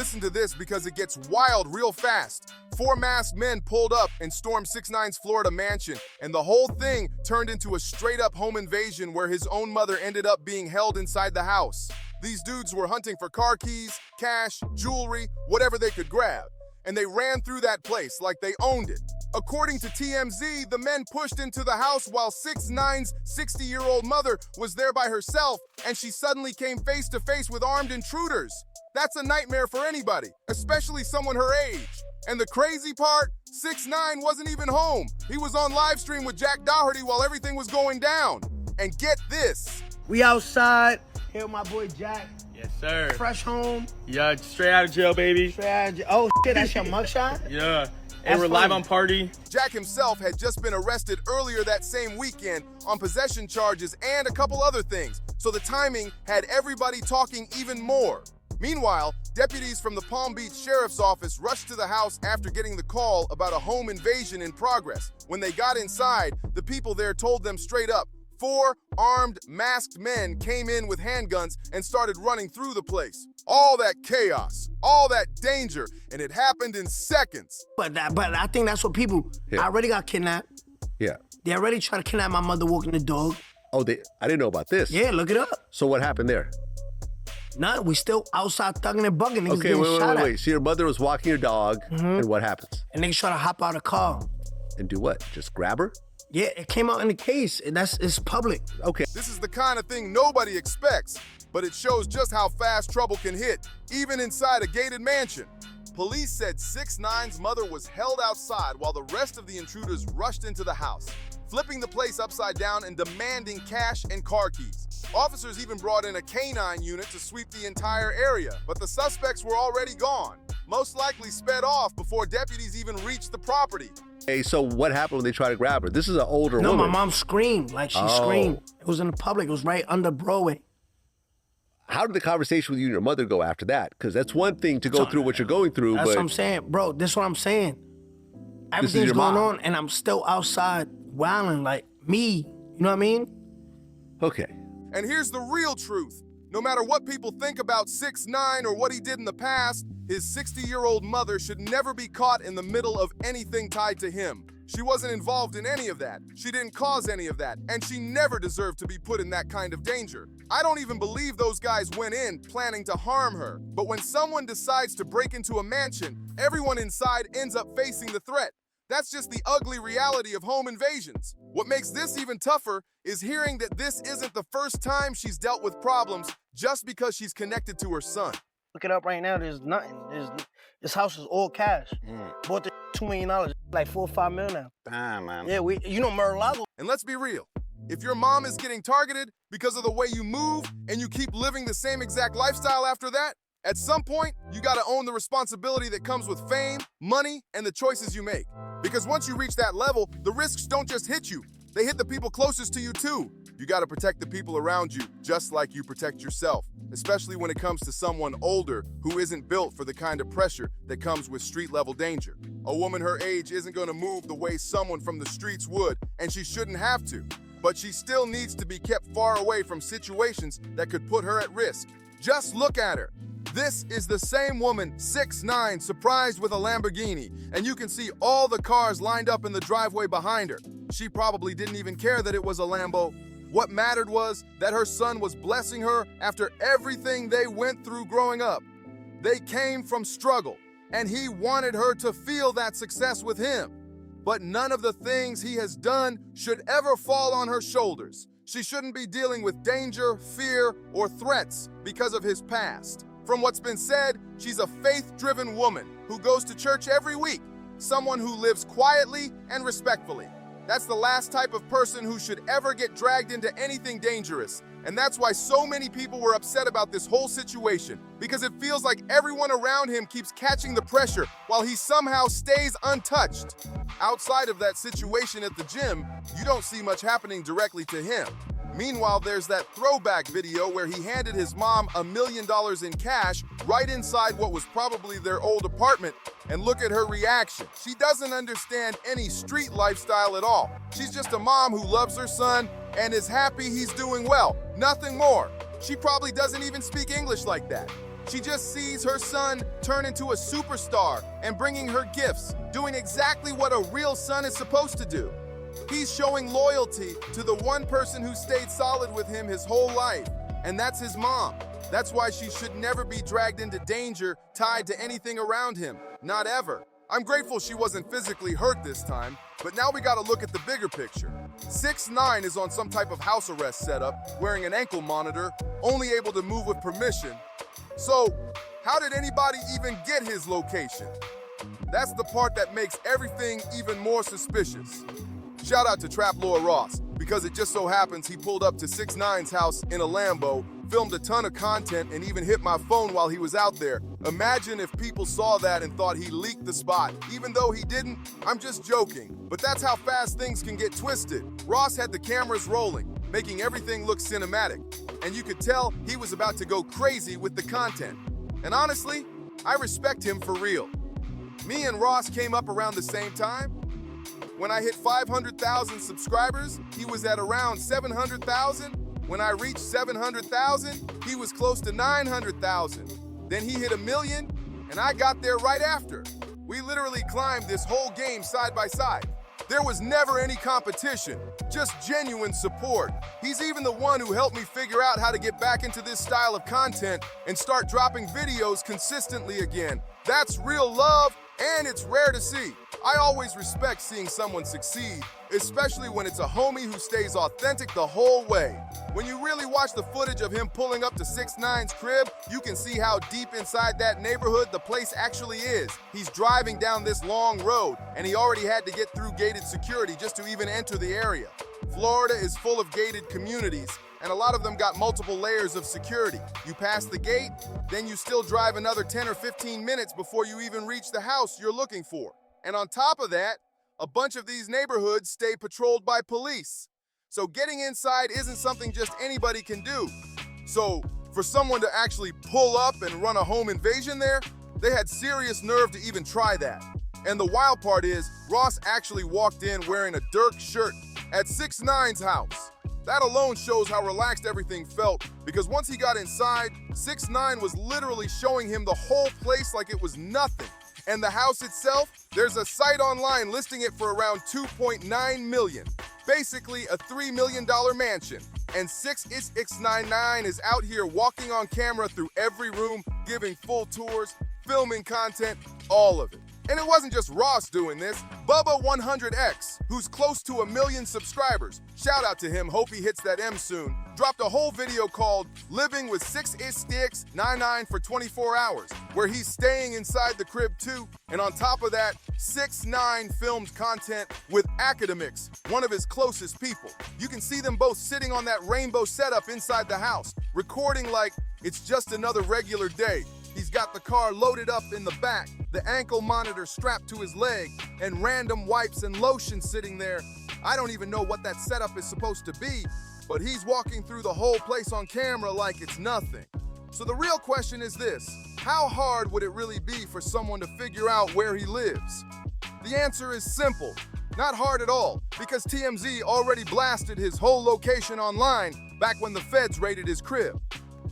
listen to this because it gets wild real fast. 4 masked men pulled up and stormed 6ix9ine's Florida mansion, and the whole thing turned into a straight-up home invasion where his own mother ended up being held inside the house. These dudes were hunting for car keys, cash, jewelry, whatever they could grab, and they ran through that place like they owned it. According to TMZ, the men pushed into the house while 6ix9ine's 60-year-old mother was there by herself, and she suddenly came face to face with armed intruders. That's a nightmare for anybody, especially someone her age. And the crazy part, 6ix9ine wasn't even home. He was on live stream with Jack Doherty while everything was going down. And get this. We outside, here with my boy Jack. Yes, sir. Fresh home. Yeah, straight out of jail, baby. Straight out of jail. Oh, shit, that's your mugshot? Yeah. And we're live on Party. Jack himself had just been arrested earlier that same weekend on possession charges and a couple other things, so the timing had everybody talking even more. Meanwhile, deputies from the Palm Beach Sheriff's Office rushed to the house after getting the call about a home invasion in progress. When they got inside, the people there told them straight up, 4 armed, masked men came in with handguns and started running through the place. All that chaos, all that danger, and it happened in seconds. But I think that's what people, I already got kidnapped. Yeah. They already tried to kidnap my mother walking the dog. Oh, I didn't know about this. Yeah, look it up. So what happened there? Nothing, we still outside thugging and bugging. Niggas Okay, getting wait. shot at. So your mother was walking your dog, and what happens? And niggas try to hop out of the car. And do what? Just grab her? Yeah, it came out in the case, and it's public. Okay. This is the kind of thing nobody expects, but it shows just how fast trouble can hit, even inside a gated mansion. Police said 6ix9ine's mother was held outside while the rest of the intruders rushed into the house, flipping the place upside down and demanding cash and car keys. Officers even brought in a canine unit to sweep the entire area, but the suspects were already gone, most likely sped off before deputies even reached the property. Hey, so what happened when they tried to grab her? This is an older No, woman. my mom screamed, like she screamed. It was in the public, it was right under Broadway. How did the conversation with you and your mother go after that? Because that's one thing to go through what you're going through, That's but what I'm saying, bro, this is what I'm saying. is Everything's your going mom. on, and I'm still outside wilding like me, you know what I mean? okay. And here's the real truth. No matter what people think about 6ix9ine or what he did in the past, his 60-year-old mother should never be caught in the middle of anything tied to him. She wasn't involved in any of that. She didn't cause any of that, and she never deserved to be put in that kind of danger. I don't even believe those guys went in planning to harm her. But when someone decides to break into a mansion, everyone inside ends up facing the threat. That's just the ugly reality of home invasions. What makes this even tougher is hearing that this isn't the first time she's dealt with problems just because she's connected to her son. Look it up right now, there's nothing. This house is all cash. Bought the $2 million, like 4 or 5 mil now. Damn, man. Yeah, you know Mar-a-Lago. And let's be real. If your mom is getting targeted because of the way you move and you keep living the same exact lifestyle after that, at some point, you gotta own the responsibility that comes with fame, money, and the choices you make. Because once you reach that level, the risks don't just hit you, they hit the people closest to you too. You gotta protect the people around you just like you protect yourself, especially when it comes to someone older who isn't built for the kind of pressure that comes with street-level danger. A woman her age isn't gonna move the way someone from the streets would, and she shouldn't have to. But she still needs to be kept far away from situations that could put her at risk. Just look at her. This is the same woman 6ix9ine surprised with a Lamborghini, and you can see all the cars lined up in the driveway behind her. She probably didn't even care that it was a Lambo. What mattered was that her son was blessing her after everything they went through growing up. They came from struggle, and he wanted her to feel that success with him. But none of the things he has done should ever fall on her shoulders. She shouldn't be dealing with danger, fear, or threats because of his past. From what's been said, she's a faith-driven woman who goes to church every week, someone who lives quietly and respectfully. That's the last type of person who should ever get dragged into anything dangerous. And that's why so many people were upset about this whole situation, because it feels like everyone around him keeps catching the pressure while he somehow stays untouched. Outside of that situation at the gym, you don't see much happening directly to him. Meanwhile, there's that throwback video where he handed his mom $1 million in cash right inside what was probably their old apartment, and look at her reaction. She doesn't understand any street lifestyle at all. She's just a mom who loves her son and is happy he's doing well, nothing more. She probably doesn't even speak English like that. She just sees her son turn into a superstar and bringing her gifts, doing exactly what a real son is supposed to do. He's showing loyalty to the one person who stayed solid with him his whole life, and that's his mom. That's why she should never be dragged into danger tied to anything around him, not ever. I'm grateful she wasn't physically hurt this time, but now we gotta look at the bigger picture. 6ix9ine is on some type of house arrest setup, wearing an ankle monitor, only able to move with permission. So, how did anybody even get his location? That's the part that makes everything even more suspicious. Shout out to Trap Lord Ross, because it just so happens he pulled up to 6ix9ine's house in a Lambo, filmed a ton of content, and even hit my phone while he was out there. Imagine if people saw that and thought he leaked the spot. Even though he didn't, I'm just joking. But that's how fast things can get twisted. Ross had the cameras rolling, making everything look cinematic. And you could tell he was about to go crazy with the content. And honestly, I respect him for real. Me and Ross came up around the same time. When I hit 500,000 subscribers, he was at around 700,000. When I reached 700,000, he was close to 900,000. Then he hit 1 million, and I got there right after. We literally climbed this whole game side by side. There was never any competition, just genuine support. He's even the one who helped me figure out how to get back into this style of content and start dropping videos consistently again. That's real love, and it's rare to see. I always respect seeing someone succeed, especially when it's a homie who stays authentic the whole way. When you really watch the footage of him pulling up to 6ix9ine's crib, you can see how deep inside that neighborhood the place actually is. He's driving down this long road, and he already had to get through gated security just to even enter the area. Florida is full of gated communities, and a lot of them got multiple layers of security. You pass the gate, then you still drive another 10 or 15 minutes before you even reach the house you're looking for. And on top of that, a bunch of these neighborhoods stay patrolled by police. So getting inside isn't something just anybody can do. So for someone to actually pull up and run a home invasion there, they had serious nerve to even try that. And the wild part is, Ross actually walked in wearing a Dirk shirt at 6ix9ine's house. That alone shows how relaxed everything felt, because once he got inside, 6ix9ine was literally showing him the whole place like it was nothing. And the house itself, there's a site online listing it for around 2.9 million. Basically a $3 million mansion. And 6ix9ine is out here walking on camera through every room, giving full tours, filming content, all of it. And it wasn't just Ross doing this. Bubba100X, who's close to 1 million subscribers, shout out to him, hope he hits that M soon, dropped a whole video called Living with 6ix9ine for 24 hours, where he's staying inside the crib too. And on top of that, 6ix9ine filmed content with Academics, one of his closest people. You can see them both sitting on that rainbow setup inside the house, recording like it's just another regular day. He's got the car loaded up in the back, the ankle monitor strapped to his leg, and random wipes and lotion sitting there. I don't even know what that setup is supposed to be, but he's walking through the whole place on camera like it's nothing. So the real question is this: how hard would it really be for someone to figure out where he lives? The answer is simple. Not hard at all, because TMZ already blasted his whole location online back when the feds raided his crib.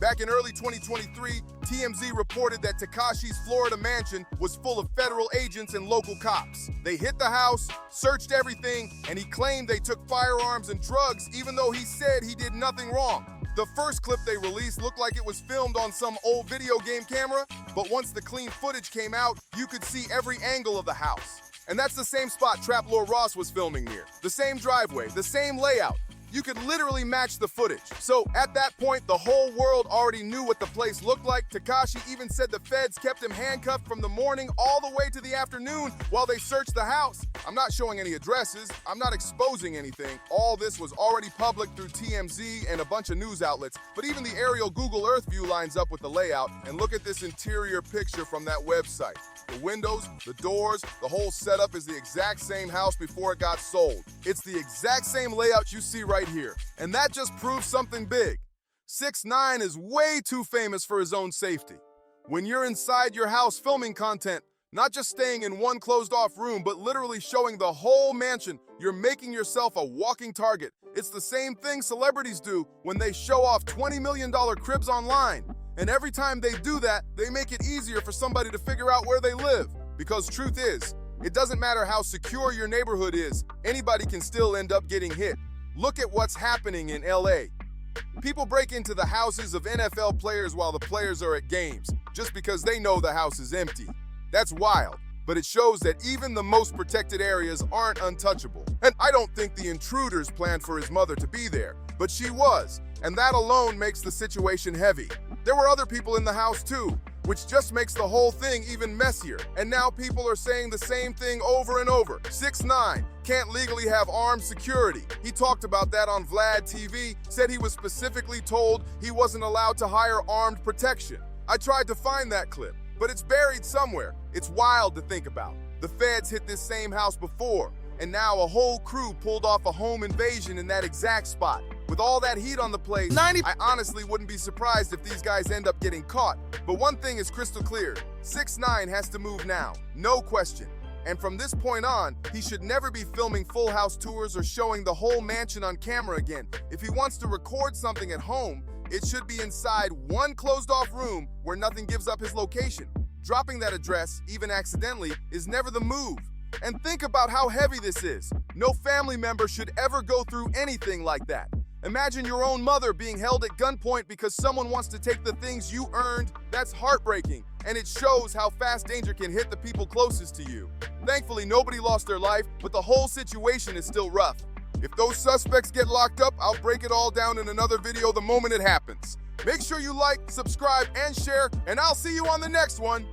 Back in early 2023, TMZ reported that Tekashi's Florida mansion was full of federal agents and local cops. They hit the house, searched everything, and he claimed they took firearms and drugs even though he said he did nothing wrong. The first clip they released looked like it was filmed on some old video game camera, but once the clean footage came out, you could see every angle of the house. And that's the same spot Trap Lord Ross was filming near. The same driveway, the same layout. You could literally match the footage. So at that point, the whole world already knew what the place looked like. Tekashi even said the feds kept him handcuffed from the morning all the way to the afternoon while they searched the house. I'm not showing any addresses. I'm not exposing anything. All this was already public through TMZ and a bunch of news outlets. But even the aerial Google Earth view lines up with the layout. And look at this interior picture from that website. The windows, the doors, the whole setup is the exact same house before it got sold. It's the exact same layout you see right here. And that just proves something big. 6ix9ine is way too famous for his own safety. When you're inside your house filming content, not just staying in one closed-off room, but literally showing the whole mansion, you're making yourself a walking target. It's the same thing celebrities do when they show off $20 million cribs online. And every time they do that, they make it easier for somebody to figure out where they live. Because truth is, it doesn't matter how secure your neighborhood is, anybody can still end up getting hit. Look at what's happening in LA. People break into the houses of NFL players while the players are at games, just because they know the house is empty. That's wild, but it shows that even the most protected areas aren't untouchable. And I don't think the intruders planned for his mother to be there, but she was, and that alone makes the situation heavy. There were other people in the house too, which just makes the whole thing even messier. And now people are saying the same thing over and over. 6ix9ine can't legally have armed security. He talked about that on Vlad TV, said he was specifically told he wasn't allowed to hire armed protection. I tried to find that clip, but it's buried somewhere. It's wild to think about. The feds hit this same house before, and now a whole crew pulled off a home invasion in that exact spot. With all that heat on the place, I honestly wouldn't be surprised if these guys end up getting caught. But one thing is crystal clear, 6ix9ine has to move now, no question. And from this point on, he should never be filming full house tours or showing the whole mansion on camera again. If he wants to record something at home, it should be inside one closed-off room where nothing gives up his location. Dropping that address, even accidentally, is never the move. And think about how heavy this is. No family member should ever go through anything like that. Imagine your own mother being held at gunpoint because someone wants to take the things you earned. That's heartbreaking, and it shows how fast danger can hit the people closest to you. Thankfully, nobody lost their life, but the whole situation is still rough. If those suspects get locked up, I'll break it all down in another video the moment it happens. Make sure you like, subscribe, and share, and I'll see you on the next one.